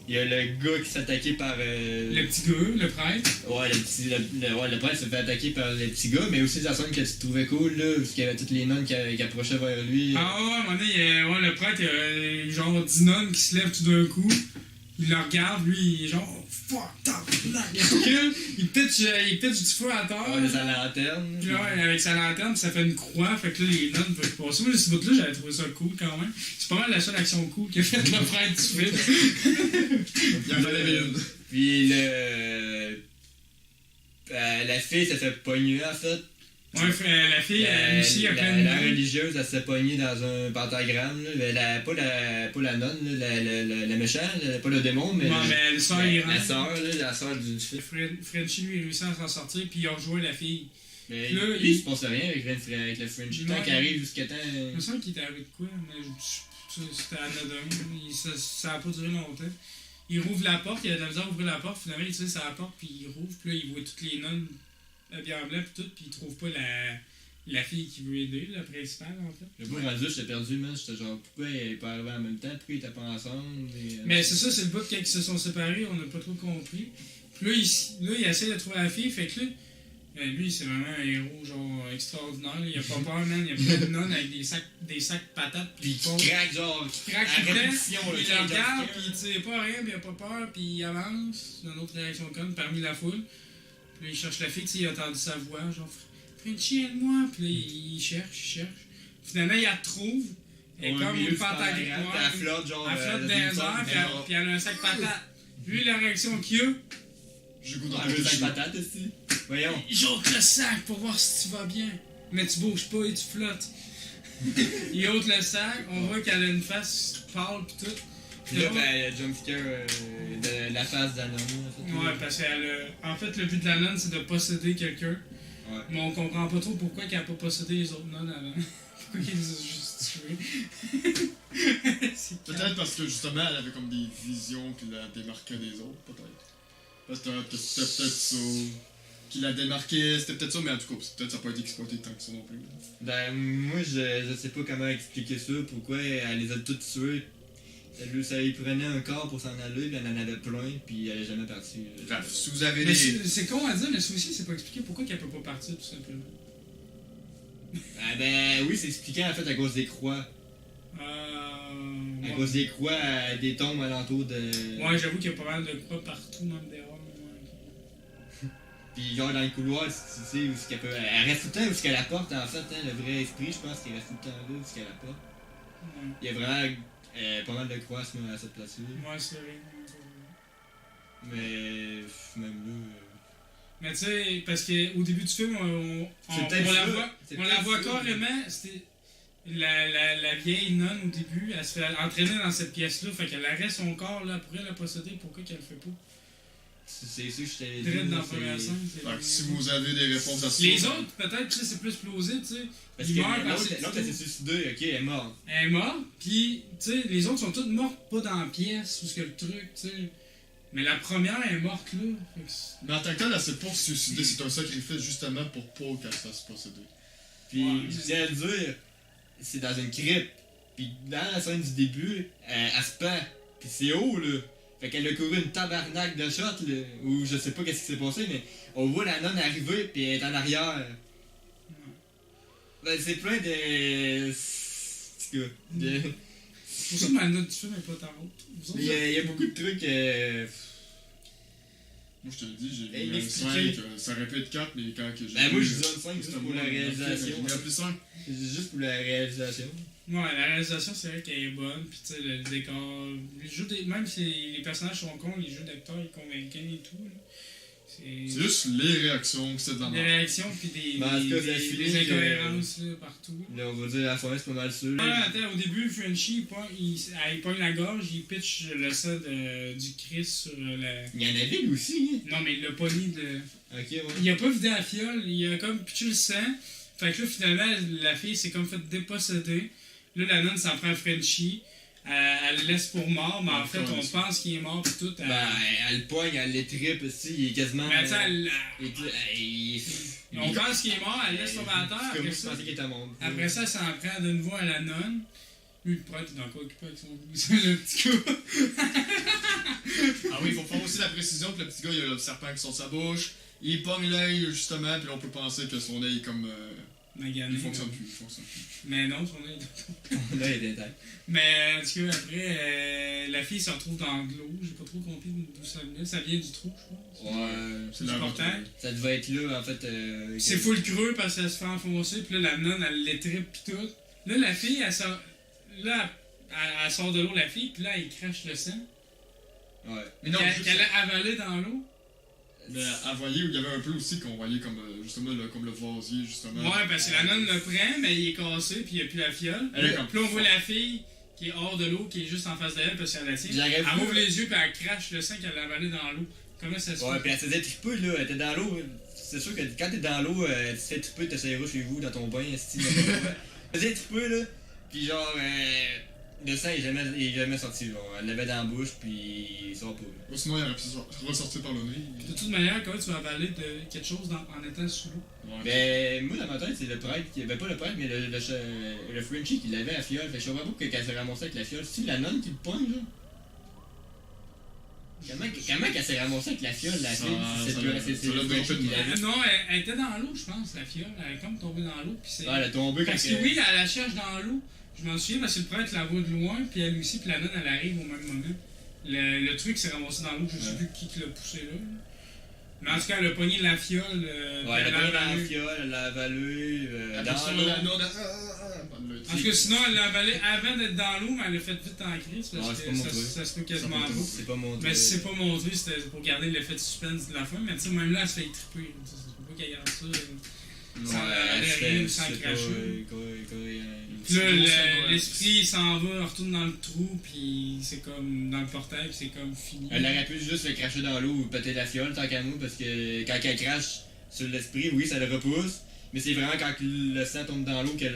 [SPEAKER 4] il y a le gars qui s'est attaqué par.
[SPEAKER 3] Le petit gars, le prêtre.
[SPEAKER 4] Ouais, le prêtre se fait attaquer par les petits gars, mais aussi la scène que tu trouvais cool, là, parce qu'il y avait toutes les nonnes qui approchaient vers lui.
[SPEAKER 3] Ah ouais, à un moment donné, le prêtre, il y a genre 10 nonnes qui se lèvent tout d'un coup. Il le regarde, lui, il est genre oh, fuck, tabarnak. Il recule, il pitch du feu à terre.
[SPEAKER 4] Ouais, sa lanterne.
[SPEAKER 3] Puis là, avec sa lanterne, puis ça fait une croix, fait que là, les nonnes peuvent passer. Moi, ce bout-là, j'avais trouvé ça cool quand même. C'est pas mal la seule action cool qu'a fait le prêtre du film.
[SPEAKER 5] Il en fallait une.
[SPEAKER 4] Puis la fille s'est fait pogner en fait.
[SPEAKER 3] Ouais, la fille, elle aussi, a plein de
[SPEAKER 4] la
[SPEAKER 3] nonnes.
[SPEAKER 4] religieuse, elle s'est pognée dans un pentagramme. Là. Pas la nonne, là, la méchante, pas le démon, mais.
[SPEAKER 3] Ouais, mais le sœur, il rentre.
[SPEAKER 4] La sœur du fils.
[SPEAKER 3] Frenchie, lui, il réussit à s'en sortir, puis il a rejoint la fille.
[SPEAKER 4] Mais
[SPEAKER 3] Là,
[SPEAKER 4] lui, il
[SPEAKER 3] il-
[SPEAKER 4] se passe rien avec le Frenchie.
[SPEAKER 3] Non,
[SPEAKER 4] Tant qu'il arrive jusqu'à temps.
[SPEAKER 3] Il me semble qu'il était avec quoi, mais c'était anodin. Ça a pas duré longtemps. Il rouvre la porte, il a de la misère à ouvrir la porte, finalement il tire sur la porte, puis il rouvre, puis là il voit toutes les nonnes habillées en blanc, puis tout, puis il trouve pas la fille qui veut aider, la principale en fait.
[SPEAKER 4] Le bout rendu, j'étais perdu, man. J'étais genre, pourquoi il est pas arrivé en même temps? Pourquoi ils étaient pas ensemble?
[SPEAKER 3] Mais c'est ça, c'est le bout quand ils se sont séparés, on n'a pas trop compris. Puis là, il essaie de trouver la fille, fait que là, lui, c'est vraiment un héros, genre, extraordinaire. Il a pas peur, man. Il y a plein de nonnes avec des sacs de patates.
[SPEAKER 4] Puis
[SPEAKER 3] font-
[SPEAKER 4] qui craque, genre.
[SPEAKER 3] qui craque
[SPEAKER 4] à
[SPEAKER 3] tout le temps,
[SPEAKER 4] répétition, là,
[SPEAKER 3] il
[SPEAKER 4] tu
[SPEAKER 3] le
[SPEAKER 4] sais,
[SPEAKER 3] regarde,
[SPEAKER 4] dans
[SPEAKER 3] puis il tire pas rien, puis il a pas peur, puis il avance. C'est une autre réaction conne parmi la foule. Puis là, il cherche la fille, tu sais, il a entendu sa voix, genre, Frenchie, aide-moi. Puis là, il cherche. Finalement, il la trouve. Elle est
[SPEAKER 4] Au
[SPEAKER 3] comme
[SPEAKER 4] milieu
[SPEAKER 3] une
[SPEAKER 4] du pentagramme, puis
[SPEAKER 3] pentagramme.
[SPEAKER 4] elle flotte, genre.
[SPEAKER 3] Elle flotte
[SPEAKER 4] dans
[SPEAKER 3] dans
[SPEAKER 4] une
[SPEAKER 3] les airs,
[SPEAKER 4] sorte
[SPEAKER 3] puis
[SPEAKER 4] de-
[SPEAKER 3] puis elle a un sac patate. Lui, la réaction qu'il a,
[SPEAKER 5] J'ai goût
[SPEAKER 4] Ah,
[SPEAKER 5] d'en
[SPEAKER 4] un sac
[SPEAKER 5] manger.
[SPEAKER 4] patate aussi. Voyons.
[SPEAKER 3] il ôte le sac pour voir si tu vas bien. Mais tu bouges pas et tu flottes. Il ôte le sac, on voit qu'elle a une face pâle pis tout.
[SPEAKER 4] Puis là, ben, le jumpscare de la face d'Anon, en fait.
[SPEAKER 3] Ouais, parce en fait, le but de la nonne, c'est de posséder quelqu'un.
[SPEAKER 4] Ouais.
[SPEAKER 3] Mais on comprend pas trop pourquoi qu'elle a pas possédé les autres nonnes avant. Pourquoi qu'elle les a juste tuées. C'est calme.
[SPEAKER 5] Peut-être parce que justement, elle avait comme des visions qui la démarquaient des autres, peut-être. Parce que c'était peut-être ça. Qui la démarquait, c'était peut-être ça, mais en tout cas, peut-être ça n'a pas été exploité tant que ça non plus.
[SPEAKER 4] Ben, moi, je sais pas comment expliquer ça, pourquoi elle les a toutes tuées. Ça lui prenait un corps pour s'en aller, puis elle en avait plein, puis elle est jamais partie.
[SPEAKER 5] Bref, si vous avez
[SPEAKER 3] Mais
[SPEAKER 5] des.
[SPEAKER 3] c'est con à dire, mais ça aussi, c'est pas expliqué pourquoi qu'elle peut pas partir, tout simplement.
[SPEAKER 4] Ah ben oui, c'est expliqué en fait à cause des croix. À cause des croix, des tombes alentour de.
[SPEAKER 3] Ouais, j'avoue qu'il y a pas mal de croix partout, même dehors. Ouais.
[SPEAKER 4] Puis genre dans le couloir, tu sais, où est-ce qu'elle peut. Elle reste tout le temps où est-ce qu'elle la porte en fait, hein, le vrai esprit, je pense qu'il reste tout le temps là où est-ce qu'elle la porte.
[SPEAKER 3] Ouais.
[SPEAKER 4] Il y a vraiment pas mal de croix à cette place-là.
[SPEAKER 3] Ouais, c'est vrai.
[SPEAKER 4] Mais même là.
[SPEAKER 3] Mais tu sais, parce qu'au début du film, on la voit carrément, c'était la vieille nonne au début, elle se fait entraîner dans cette pièce-là, fait qu'elle arrête son corps là, pour elle la posséder, pourquoi qu'elle le fait pas?
[SPEAKER 4] C'est sûr que je t'avais dit.
[SPEAKER 3] Direct dans la première scène.
[SPEAKER 5] Donc, si vous avez des réponses à ça.
[SPEAKER 3] Les autres, peut-être, tu sais, c'est plus plausible, tu sais.
[SPEAKER 4] Parce
[SPEAKER 3] Il
[SPEAKER 4] que
[SPEAKER 3] meurt
[SPEAKER 4] l'autre, elle s'est suicidée, ok, elle est morte.
[SPEAKER 3] Elle est morte, pis, tu sais, les autres sont toutes mortes, pas dans la pièce, ou ce que le truc, tu sais. Mais la première est morte là.
[SPEAKER 5] Mais en tant que tel, elle s'est pas suicidée, c'est un sacrifice justement pour pas qu'elle se fasse posséder.
[SPEAKER 4] Puis,
[SPEAKER 3] Ouais,
[SPEAKER 4] je tiens à le dire, c'est dans une crypte. Puis, dans la scène du début, elle se pend. Puis, c'est haut, là. Fait qu'elle a couru une tabarnak de shots, là. Ou je sais pas qu'est-ce qui s'est passé, mais on voit la nonne arriver, puis elle est en arrière. Ben, c'est plein de. C'est quoi?
[SPEAKER 3] C'est pour ça que ma note du film est pas tant haute.
[SPEAKER 4] Il y a beaucoup de trucs.
[SPEAKER 5] Moi, je te le dis, j'ai
[SPEAKER 4] Et
[SPEAKER 5] mis un
[SPEAKER 4] expliquer.
[SPEAKER 5] 5, ça répète 4, mais quand que j'ai.
[SPEAKER 4] Ben, moi,
[SPEAKER 5] vu,
[SPEAKER 4] je donne 5 juste pour la réalisation.
[SPEAKER 5] J'ai mis plus 5.
[SPEAKER 4] C'est juste pour la réalisation.
[SPEAKER 3] Ouais, la réalisation, c'est vrai qu'elle est bonne, pis tu sais, le décor. Même si les personnages sont cons, les jeux d'acteurs, ils convainquent et tout, là.
[SPEAKER 5] C'est juste les réactions que c'est dans
[SPEAKER 3] des réactions pis des
[SPEAKER 4] Ben, en tout cas, la
[SPEAKER 3] des
[SPEAKER 4] fille,
[SPEAKER 3] incohérences là, partout.
[SPEAKER 4] Là, on va dire à la fin, c'est pas mal sûr.
[SPEAKER 3] Ah, attends, au début, Frenchie, il pogne la gorge, il pitch le sang du Chris sur la.
[SPEAKER 4] Il y en avait lui aussi,
[SPEAKER 3] Non, mais il l'a pogné de.
[SPEAKER 4] hein. Ok, ouais.
[SPEAKER 3] Il a pas vidé la fiole, il a comme pitché le sang. Fait que là, finalement, la fille s'est comme fait déposséder. Là, la nonne s'en prend à Frenchie. Elle le laisse pour mort, mais en fait, on pense qu'il est mort pis tout.
[SPEAKER 4] Ben, elle le poigne, elle l'étripe aussi, il est quasiment.
[SPEAKER 3] Mais attends, on
[SPEAKER 4] il-
[SPEAKER 3] pense qu'il est mort, elle le laisse tomber à terre.
[SPEAKER 4] C'est comme
[SPEAKER 3] Après
[SPEAKER 4] je
[SPEAKER 3] ça,
[SPEAKER 4] pensais qu'il était mort.
[SPEAKER 3] après ça, elle s'en prend de nouveau à la nonne. Lui, le prêtre, il est encore occupé avec son le petit gars.
[SPEAKER 5] Ah oui, il faut faire aussi la précision que le petit gars, il a le serpent qui sort de sa bouche. Il pogne l'œil, justement, puis là, on peut penser que son œil, comme.
[SPEAKER 3] Magané,
[SPEAKER 5] il fonctionne
[SPEAKER 3] là.
[SPEAKER 5] plus, il fonctionne plus.
[SPEAKER 3] Mais non, son œil.
[SPEAKER 4] Là, il est intact.
[SPEAKER 3] Mais en tout cas, après, la fille se retrouve dans de l'eau. J'ai pas trop compris d'où ça venait. Ça vient du trou, je pense.
[SPEAKER 4] Ouais.
[SPEAKER 5] C'est
[SPEAKER 3] Du
[SPEAKER 5] la
[SPEAKER 3] portail.
[SPEAKER 4] Ça devait être là, en fait.
[SPEAKER 3] C'est full creux parce qu'elle se fait enfoncer. Puis là, la nonne, elle l'étripe pis tout. Là, la fille, elle sort. Là, elle sort de l'eau, la fille. Puis là, elle crache le sang.
[SPEAKER 4] Ouais.
[SPEAKER 5] Mais non, juste-
[SPEAKER 3] Qu'elle a avalé dans l'eau.
[SPEAKER 5] Mais à voyer, il y avait un peu aussi qu'on voyait comme, justement, comme le vasier, justement.
[SPEAKER 3] Ouais, parce que la nonne le prend, mais il est cassé, puis il n'y a plus la fiole.
[SPEAKER 5] Elle est comme-
[SPEAKER 3] Puis là, on voit la fille qui est hors de l'eau, qui est juste en face d'elle, parce qu'elle la tient.
[SPEAKER 4] J'arrive
[SPEAKER 3] Elle
[SPEAKER 4] pas.
[SPEAKER 3] ouvre les yeux, puis elle crache le sang qu'elle a avalé dans l'eau. Comment ça se
[SPEAKER 4] Ouais,
[SPEAKER 3] fait?
[SPEAKER 4] pis elle se faisait triper, là. Elle était dans l'eau. C'est sûr que quand t'es dans l'eau, tu te fais triper, t'essayeras chez vous, dans ton bain, style. Elle se faisait triper, là. Pis genre, le sang est jamais sorti, genre. Elle l'avait dans la bouche, pis il sort pas.
[SPEAKER 5] Ou sinon, il aurait pu ressortir par le nez.
[SPEAKER 3] De toute manière, comment tu vas avaler de quelque chose en étant sous l'eau?
[SPEAKER 5] Ouais.
[SPEAKER 4] Ben, moi, dans ma tête, c'est le prêtre qui. Ben, pas le prêtre, mais le Frenchie qui l'avait à la fiole. Fait que je comprends pas qu'elle s'est ramassée avec la fiole. C'est la nonne qui le pogne, là. Comment qu'elle s'est ramassée avec la fiole, la
[SPEAKER 5] Ça-
[SPEAKER 4] fille? C'est
[SPEAKER 5] ça
[SPEAKER 4] le
[SPEAKER 5] l'a-
[SPEAKER 4] c'est
[SPEAKER 5] ça
[SPEAKER 4] le
[SPEAKER 5] l'a
[SPEAKER 4] Frenchie
[SPEAKER 5] dropé
[SPEAKER 4] qui
[SPEAKER 5] de
[SPEAKER 4] l'avait.
[SPEAKER 3] Non, elle était dans l'eau, je pense, la fiole. Elle est comme tombée dans l'eau, puis c'est.
[SPEAKER 4] Ah, elle a tombé quand
[SPEAKER 3] Parce que oui, elle la cherche dans l'eau. Je m'en souviens parce que le prêtre la voit de loin, puis elle aussi, puis la nonne, elle arrive au même moment. Le truc s'est ramassé dans l'eau, je sais plus qui l'a poussé là. Mais en tout cas, elle a pogné la fiole.
[SPEAKER 4] Ouais, elle a pogné dans la fiole, elle l'a avalé
[SPEAKER 5] Après ça,
[SPEAKER 4] dans l'eau.
[SPEAKER 5] la nonne,
[SPEAKER 3] Parce que sinon, elle l'a avalé avant d'être dans l'eau, mais elle l'a fait vite en crise.
[SPEAKER 4] Ouais,
[SPEAKER 3] Parce
[SPEAKER 4] c'est
[SPEAKER 3] que
[SPEAKER 4] pas montré.
[SPEAKER 3] ça se peut quasiment
[SPEAKER 5] Ça peut
[SPEAKER 3] pas.
[SPEAKER 4] C'est pas montré.
[SPEAKER 3] Mais si c'est pas montré, c'était pour garder l'effet de suspense de la fin. Mais tu sais, même là, elle se fait triper. Tu sais, c'est pas qu'elle garde ça.
[SPEAKER 4] Ouais,
[SPEAKER 3] sans
[SPEAKER 4] elle se
[SPEAKER 3] rien,
[SPEAKER 4] fait-
[SPEAKER 3] sans
[SPEAKER 4] c'est
[SPEAKER 3] cracher. Puis
[SPEAKER 5] C'est
[SPEAKER 3] là,
[SPEAKER 5] gros, ça,
[SPEAKER 3] l'esprit il s'en va, retourne dans le trou, puis c'est comme dans le portail, puis c'est comme fini.
[SPEAKER 4] Elle aurait pu juste le cracher dans l'eau ou péter la fiole tant qu'à nous, parce que quand elle crache sur l'esprit, oui, ça le repousse. Mais c'est vraiment quand le sang tombe dans l'eau que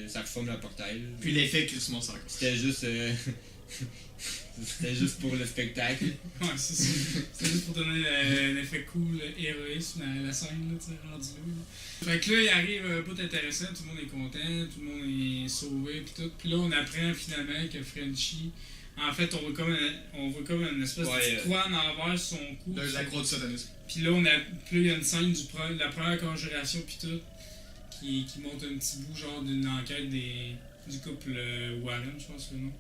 [SPEAKER 4] ça reforme le portail.
[SPEAKER 5] Puis l'effet crissement ça.
[SPEAKER 4] C'était juste. C'était juste pour le spectacle.
[SPEAKER 3] Ouais, c'est ça. C'était juste pour donner un effet cool, héroïsme à la scène, là, tu sais, rendu là. Fait que là, il arrive un bout intéressant, tout le monde est content, tout le monde est sauvé, pis tout. Puis là, on apprend finalement que Frenchie, en fait, on voit comme une espèce
[SPEAKER 4] Ouais,
[SPEAKER 3] de croix en envers sur son cou.
[SPEAKER 5] La croix du satanisme.
[SPEAKER 3] Puis là, puis là, il y a une scène de la première conjuration, puis tout, qui montre un petit bout, genre, d'une enquête du couple Warren, je pense le nom.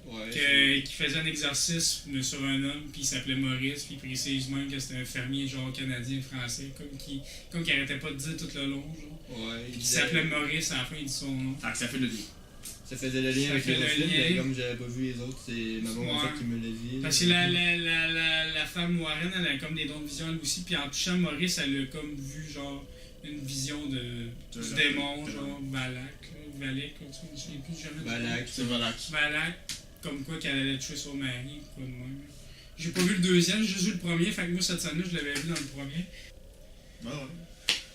[SPEAKER 4] Ouais.
[SPEAKER 3] Qui faisait un exorcisme sur un homme, puis il s'appelait Maurice, puis il précise même que c'était un fermier genre canadien-français, comme qui arrêtait pas de dire tout le long, genre.
[SPEAKER 4] Ouais.
[SPEAKER 3] Puis il s'appelait Maurice, à la fin il dit son nom.
[SPEAKER 5] Ah, que ça fait le lit.
[SPEAKER 4] Ça faisait le lien
[SPEAKER 3] Ça
[SPEAKER 4] avec
[SPEAKER 3] fait
[SPEAKER 4] les
[SPEAKER 3] le
[SPEAKER 4] autres films,
[SPEAKER 3] lien.
[SPEAKER 4] mais comme j'avais pas vu les autres, c'est ma blonde en fait qui me l'a dit.
[SPEAKER 3] Parce que la femme Warren, elle a comme des dons de vision elle aussi, puis en touchant Maurice, elle a comme vu genre une vision du démon, genre Valak, comme ça, je ne sais plus jamais.
[SPEAKER 4] Balak.
[SPEAKER 5] C'est Valak.
[SPEAKER 3] Valak, comme quoi qu'elle allait tuer son mari, quoi de même. J'ai pas vu le deuxième, j'ai juste vu le premier, fait que moi cette scène-là, je l'avais vu dans le premier.
[SPEAKER 5] Ouais.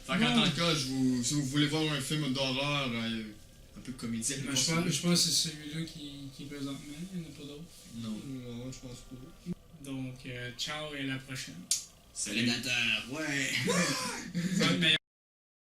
[SPEAKER 5] Fait qu'en tant que cas, si vous voulez voir un film d'horreur, un peu comédien,
[SPEAKER 3] Ben, je pense que c'est celui-là qui est présentement, il n'y en a pas d'autres.
[SPEAKER 5] Non.
[SPEAKER 4] Non, je pense pas.
[SPEAKER 3] Donc, ciao et à la prochaine.
[SPEAKER 5] Salut.
[SPEAKER 4] Prédateur, ouais!
[SPEAKER 3] Ouais, mais